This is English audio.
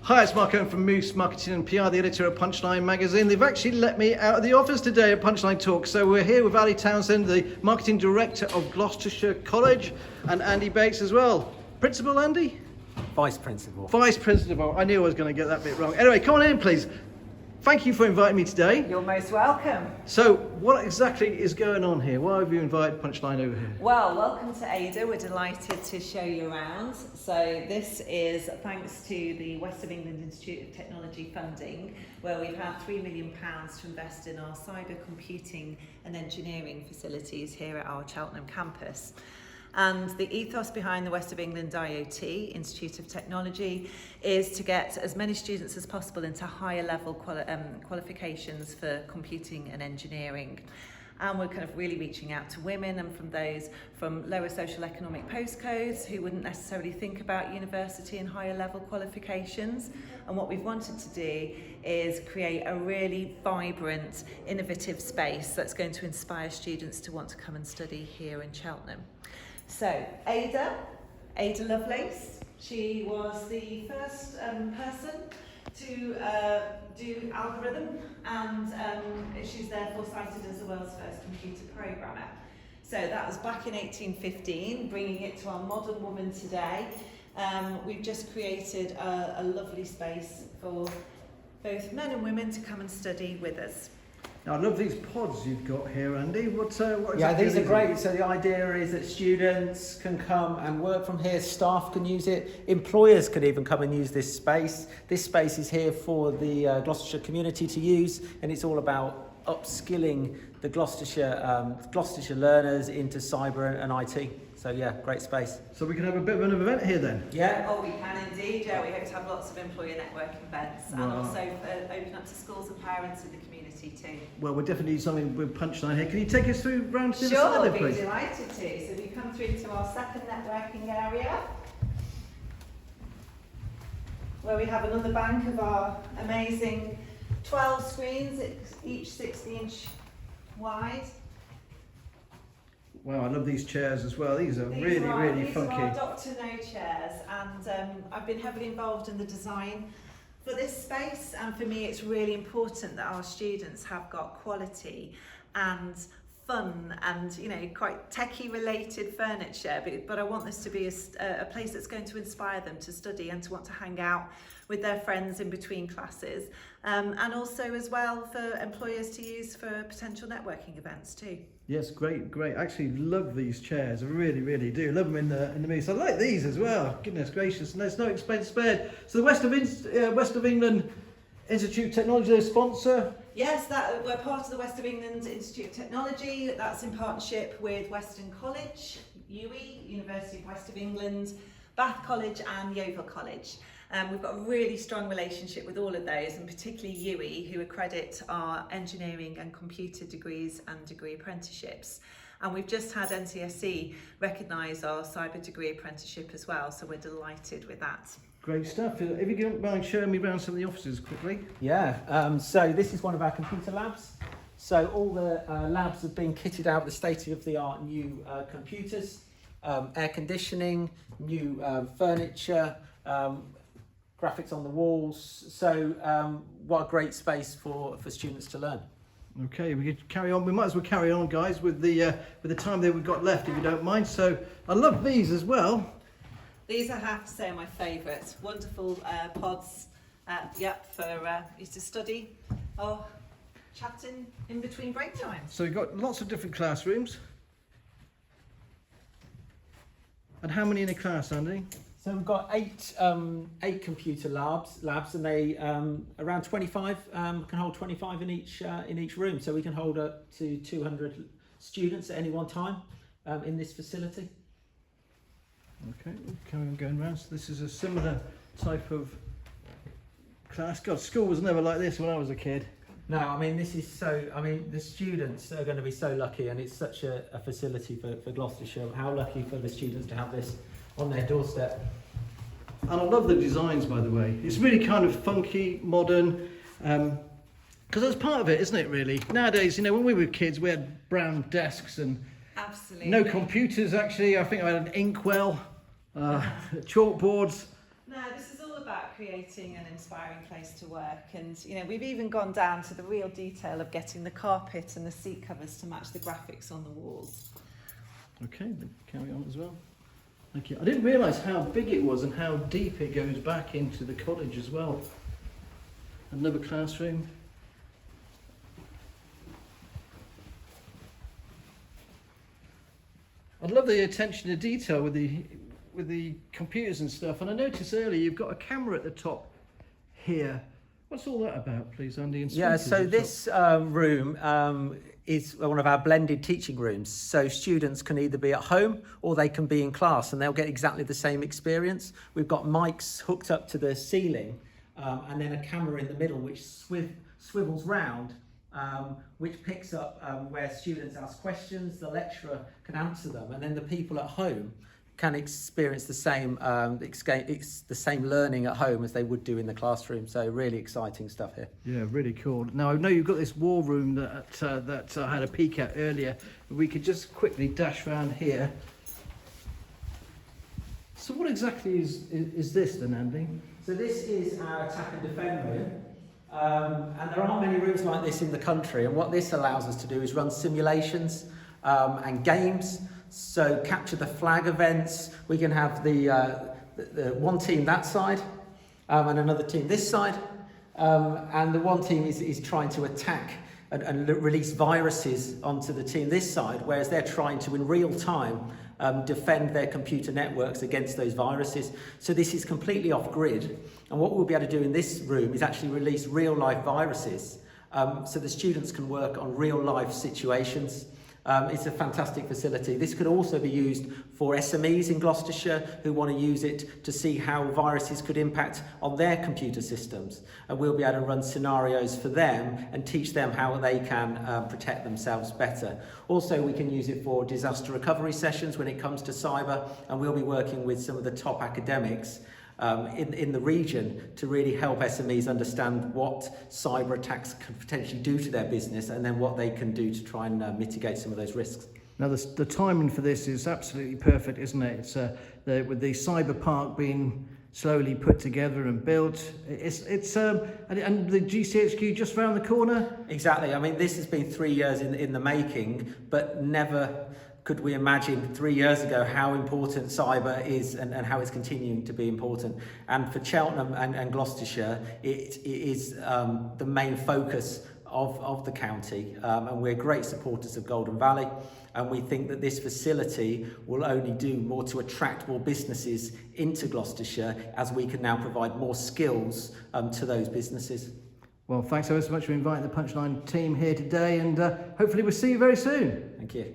Hi, it's Mark Owen from Moose Marketing and PR, the editor of Punchline magazine. They've actually let me out of the office today at Punchline Talk. So we're here with Alison Townsend, the marketing director of Gloucestershire College, and Andy Bates as well. Principal, Andy? Vice Principal. Vice Principal. I knew I was going to get that bit wrong. Anyway, come on in, please. Thank you for inviting me today. You're most welcome. So, what exactly is going on here? Why have you invited Punchline over here? Well, welcome to Ada. We're delighted to show you around. So this is thanks to the West of England Institute of Technology funding, where we've had £3 million to invest in our cyber computing and engineering facilities here at our Cheltenham campus. And the ethos behind the West of England IoT, Institute of Technology, is to get as many students as possible into higher level qualifications for computing and engineering. And we're kind of really reaching out to women and from those from lower social economic postcodes who wouldn't necessarily think about university and higher level qualifications. And what we've wanted to do is create a really vibrant, innovative space that's going to inspire students to want to come and study here in Cheltenham. So, Ada Lovelace, she was the first person to do algorithm, and she's therefore cited as the world's first computer programmer. So that was back in 1815, bringing it to our modern woman today. We've just created a lovely space for both men and women to come and study with us. Now, I love these pods you've got here, Andy. What exactly Yeah, these are great. So the idea is that students can come and work from here, staff can use it, employers can even come and use this space. This space is here for the Gloucestershire community to use, and it's all about upskilling the Gloucestershire learners into cyber and IT. So yeah, great space. So we can have a bit of an event here then? Yeah. Oh, we can indeed. Yeah, we hope to have lots of employer networking events and also open up to schools and parents in the community too. Well, we'll definitely do something with Punchline here. Can you take us through round to the side side, Sure, we'd please? be delighted to. So we come through to our second networking area, where we have another bank of our amazing 12 screens, each 60-inch wide. Wow, I love these chairs as well. These are really funky. These are our Dr. No chairs, and I've been heavily involved in the design for this space, and for me it's really important that our students have got quality and fun and, you know, quite techie related furniture, but I want this to be a place that's going to inspire them to study and to want to hang out with their friends in between classes, and also as well for employers to use for potential networking events too. Yes, great. Actually love these chairs. I really do. Love them in the Moose. I like these as well. Goodness gracious. And there's no expense spared. So the West of England Institute of Technology, their sponsor. Yes, we're part of the West of England Institute of Technology. That's in partnership with Western College, UWE, University of West of England, Bath College and Yeovil College. We've got a really strong relationship with all of those, and particularly UWE, who accredit our engineering and computer degrees and degree apprenticeships. And we've just had NCSE recognise our cyber degree apprenticeship as well, so we're delighted with that. Great stuff. If you don't mind showing me around some of the offices quickly. Yeah, so this is one of our computer labs. So all the labs have been kitted out with state-of-the-art new computers, air conditioning, new furniture, graphics on the walls. So what a great space for students to learn. Okay, we could carry on. We might as well carry on, guys, with the time that we've got left, if you don't mind. So I love these as well. These, I have to say, are my favourite. Wonderful pods, for you to study or chatting in between break times. So we've got lots of different classrooms. And how many in a class, Andy? So we've got eight computer labs, and they around 25 can hold 25 in each room. So we can hold up to 200 students at any one time in this facility. Okay, carry on going around. So this is a similar type of class. God, school was never like this when I was a kid. No, I mean, this is so, I mean, the students are going to be so lucky, and it's such a facility for Gloucestershire. How lucky for the students to have this on their doorstep. And I love the designs, by the way. It's really kind of funky, modern, because that's part of it, isn't it, really? Nowadays, you know, when we were kids, we had brown desks and Absolutely. no computers, actually. I think I had an inkwell, chalkboards. No, this is all all about creating an inspiring place to work, and you know, we've even gone down to the real detail of getting the carpet and the seat covers to match the graphics on the walls. Okay, then carry on as well. Thank you. I didn't realise how big it was and how deep it goes back into the college as well. Another classroom. I love the attention to detail with the computers and stuff. And I noticed earlier you've got a camera at the top here. What's all that about, please, Andy? And Yeah, speakers so at the this room is one of our blended teaching rooms. So students can either be at home or they can be in class, and they'll get exactly the same experience. We've got mics hooked up to the ceiling, and then a camera in the middle which swivels round, which picks up where students ask questions, the lecturer can answer them, and then the people at home can experience the same learning at home as they would do in the classroom. So really exciting stuff here. Yeah, really cool. Now I know you've got this war room that I had a peek at earlier. We could just quickly dash around here. So what exactly is this then, Andy? So this is our attack and defend room. And there aren't many rooms like this in the country, and what this allows us to do is run simulations and games. So capture the flag events. We can have the one team that side and another team this side, and the one team is trying to attack and release viruses onto the team this side, whereas they're trying to in real time defend their computer networks against those viruses. So this is completely off grid, and what we'll be able to do in this room is actually release real life viruses, so the students can work on real life situations. It's a fantastic facility. This could also be used for SMEs in Gloucestershire who want to use it to see how viruses could impact on their computer systems. And we'll be able to run scenarios for them and teach them how they can protect themselves better. Also, we can use it for disaster recovery sessions when it comes to cyber, and we'll be working with some of the top academics in the region to really help SMEs understand what cyber attacks can potentially do to their business, and then what they can do to try and mitigate some of those risks. Now the timing for this is absolutely perfect, isn't it? It's with the cyber park being slowly put together and built. And the GCHQ just round the corner. Exactly. I mean, this has been 3 years in the making, but never could we imagine 3 years ago how important cyber is and how it's continuing to be important. And for Cheltenham and Gloucestershire, it is the main focus of the county, and we're great supporters of Golden Valley, and we think that this facility will only do more to attract more businesses into Gloucestershire, as we can now provide more skills to those businesses. Well, thanks ever so much for inviting the Punchline team here today, and hopefully we'll see you very soon. Thank you.